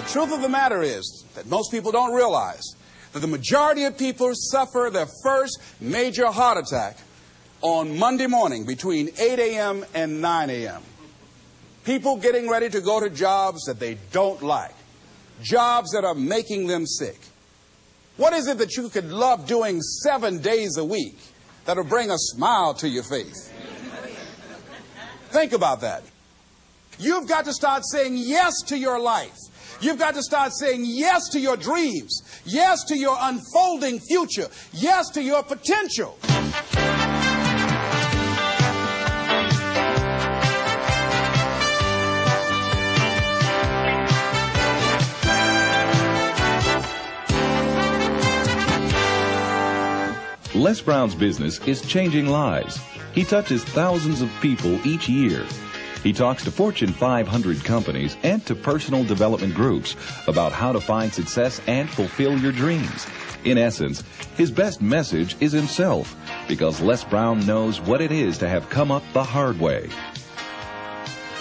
Truth of the matter is that most people don't realize that the majority of people suffer their first major heart attack on Monday morning between 8 a.m. and 9 a.m. People getting ready to go to jobs that they don't like, jobs that are making them sick. What is it that you could love doing 7 days a week that'll bring a smile to your face? Think about that. You've got to start saying yes to your life. You've got to start saying yes to your dreams, yes to your unfolding future, yes to your potential. Les Brown's business is changing lives. He touches thousands of people each year. He talks to Fortune 500 companies and to personal development groups about how to find success and fulfill your dreams. In essence, his best message is himself, because Les Brown knows what it is to have come up the hard way.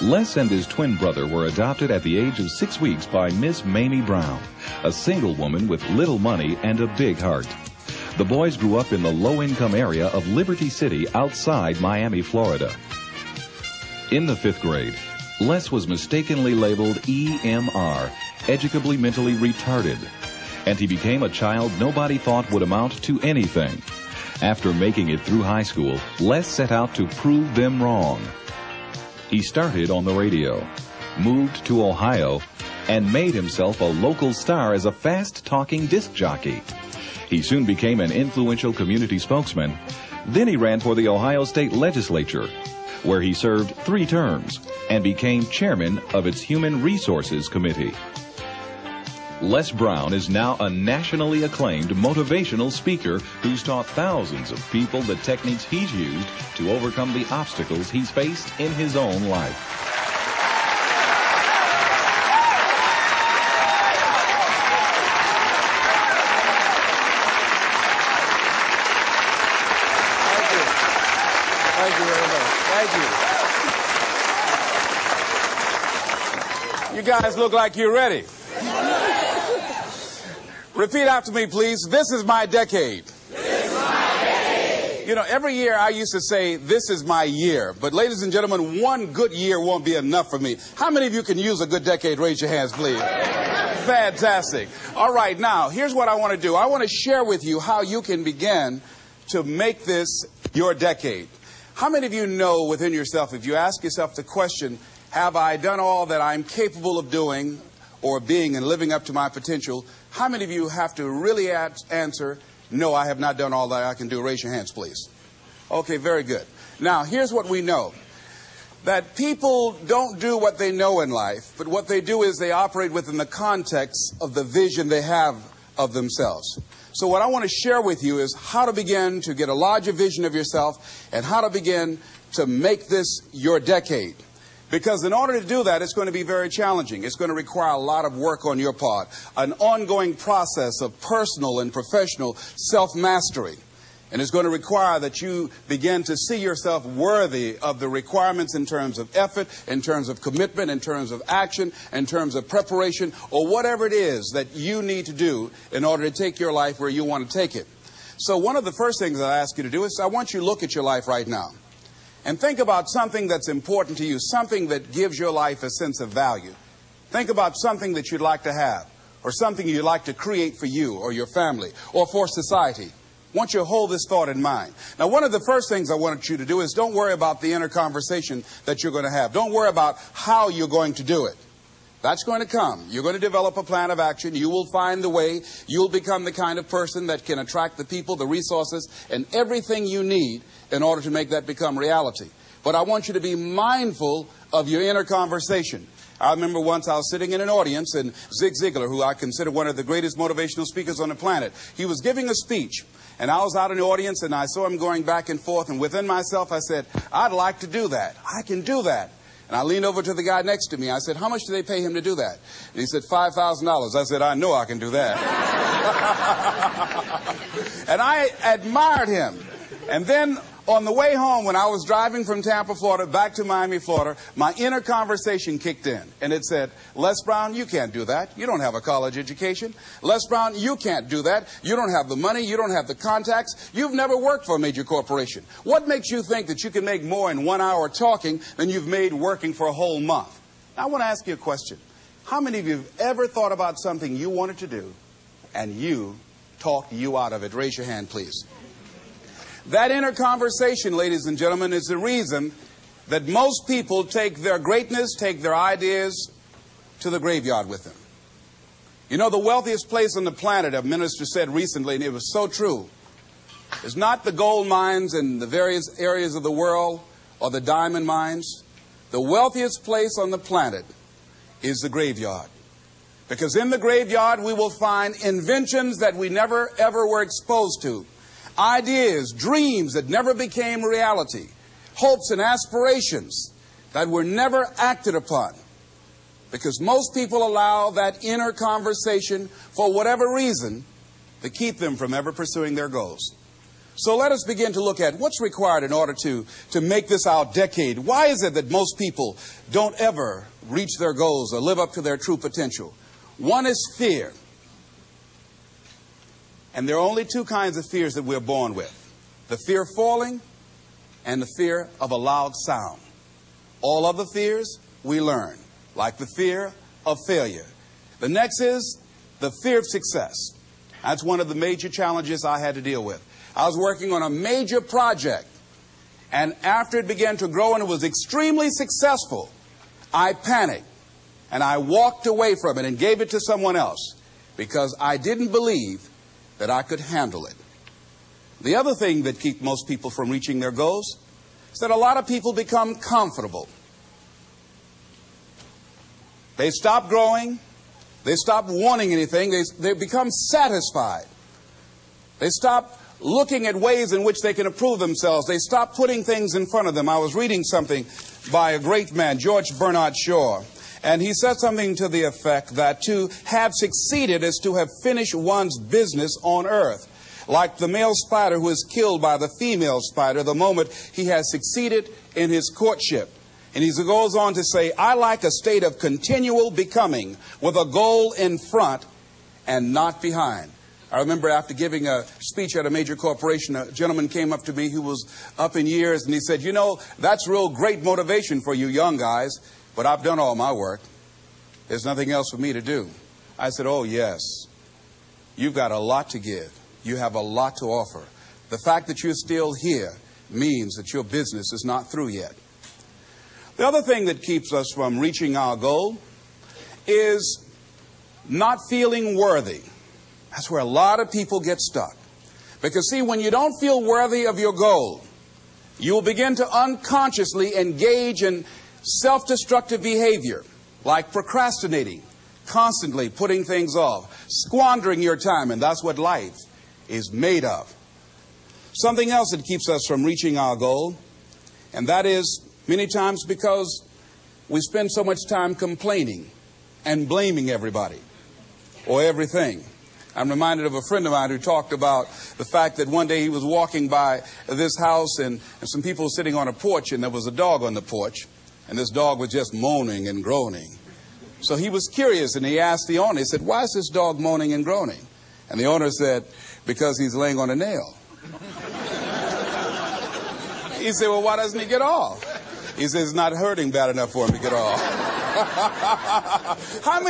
Les and his twin brother were adopted at the age of 6 weeks by Miss Mamie Brown, a single woman with little money and a big heart. The boys grew up in the low-income area of Liberty City outside Miami, Florida. In the 5th grade, Les was mistakenly labeled EMR, educably mentally retarded, and he became a child nobody thought would amount to anything. After making it through high school, Les set out to prove them wrong. He started on the radio, moved to Ohio, and made himself a local star as a fast-talking disc jockey. He soon became an influential community spokesman. Then he ran for the Ohio State Legislature, where he served 3 terms and became chairman of its Human Resources Committee. Les Brown is now a nationally acclaimed motivational speaker who's taught thousands of people the techniques he's used to overcome the obstacles he's faced in his own life. Thank you very much. Thank you. You guys look like you're ready. Repeat after me, please. This is my decade. This is my decade. You know, every year I used to say, this is my year. But ladies and gentlemen, one good year won't be enough for me. How many of you can use a good decade? Raise your hands, please. Fantastic. All right, now, here's what I want to do. I want to share with you how you can begin to make this your decade. How many of you know within yourself, if you ask yourself the question, have I done all that I'm capable of doing or being and living up to my potential, how many of you have to really answer, no, I have not done all that I can do? Raise your hands, please. Okay, very good. Now, here's what we know. That people don't do what they know in life, but what they do is they operate within the context of the vision they have of themselves. So what I want to share with you is how to begin to get a larger vision of yourself and how to begin to make this your decade. Because in order to do that, it's going to be very challenging. It's going to require a lot of work on your part, an ongoing process of personal and professional self-mastery. And it's going to require that you begin to see yourself worthy of the requirements in terms of effort, in terms of commitment, in terms of action, in terms of preparation, or whatever it is that you need to do in order to take your life where you want to take it. So one of the first things I ask you to do is I want you to look at your life right now and think about something that's important to you, something that gives your life a sense of value. Think about something that you'd like to have, or something you'd like to create for you or your family or for society. I want you to hold this thought in mind. Now, one of the first things I want you to do is don't worry about the inner conversation that you're going to have. Don't worry about how you're going to do it. That's going to come. You're going to develop a plan of action. You will find the way. You'll become the kind of person that can attract the people, the resources, and everything you need in order to make that become reality. But I want you to be mindful of your inner conversation. I remember once I was sitting in an audience, and Zig Ziglar, who I consider one of the greatest motivational speakers on the planet, he was giving a speech. And I was out in the audience, and I saw him going back and forth. And within myself, I said, I'd like to do that. I can do that. And I leaned over to the guy next to me. I said, how much do they pay him to do that? And he said, $5,000. I said, I know I can do that. And I admired him. And then On the way home, when I was driving from Tampa, Florida, back to Miami, Florida, my inner conversation kicked in. And it said, Les Brown, you can't do that. You don't have a college education. Les Brown, you can't do that. You don't have the money. You don't have the contacts. You've never worked for a major corporation. What makes you think that you can make more in 1 hour talking than you've made working for a whole month? Now, I want to ask you a question. How many of you have ever thought about something you wanted to do and you talked you out of it? Raise your hand, please. That inner conversation, ladies and gentlemen, is the reason that most people take their greatness, take their ideas to the graveyard with them. You know, the wealthiest place on the planet, a minister said recently, and it was so true, is not the gold mines in the various areas of the world or the diamond mines. The wealthiest place on the planet is the graveyard. Because in the graveyard we will find inventions that we never ever were exposed to. Ideas, dreams that never became reality, hopes and aspirations that were never acted upon. Because most people allow that inner conversation, for whatever reason, to keep them from ever pursuing their goals. So let us begin to look at what's required in order to make this our decade. Why is it that most people don't ever reach their goals or live up to their true potential? One is fear. And there are only two kinds of fears that we're born with. The fear of falling and the fear of a loud sound. All other fears we learn, like the fear of failure. The next is the fear of success. That's one of the major challenges I had to deal with. I was working on a major project, and after it began to grow and it was extremely successful, I panicked and I walked away from it and gave it to someone else because I didn't believe that I could handle it. The other thing that keeps most people from reaching their goals is that a lot of people become comfortable. They stop growing. They stop wanting anything. They become satisfied. They stop looking at ways in which they can improve themselves. They stop putting things in front of them. I was reading something by a great man, George Bernard Shaw. And he said something to the effect that to have succeeded is to have finished one's business on earth. Like the male spider who is killed by the female spider the moment he has succeeded in his courtship. And he goes on to say, I like a state of continual becoming with a goal in front and not behind. I remember after giving a speech at a major corporation, a gentleman came up to me who was up in years, and he said, you know, that's real great motivation for you young guys. But I've done all my work. There's nothing else for me to do. I said, oh, yes. You've got a lot to give. You have a lot to offer. The fact that you're still here means that your business is not through yet. The other thing that keeps us from reaching our goal is not feeling worthy. That's where a lot of people get stuck. Because, see, when you don't feel worthy of your goal, you will begin to unconsciously engage in self-destructive behavior, like procrastinating, constantly putting things off, squandering your time, and that's what life is made of. Something else that keeps us from reaching our goal, and that is many times because we spend so much time complaining and blaming everybody or everything. I'm reminded of a friend of mine who talked about the fact that one day he was walking by this house and some people were sitting on a porch, and there was a dog on the porch. And this dog was just moaning and groaning. So he was curious, and he asked the owner, he said, why is this dog moaning and groaning? And the owner said, because he's laying on a nail. He said, well, why doesn't he get off? He says, it's not hurting bad enough for him to get off. How many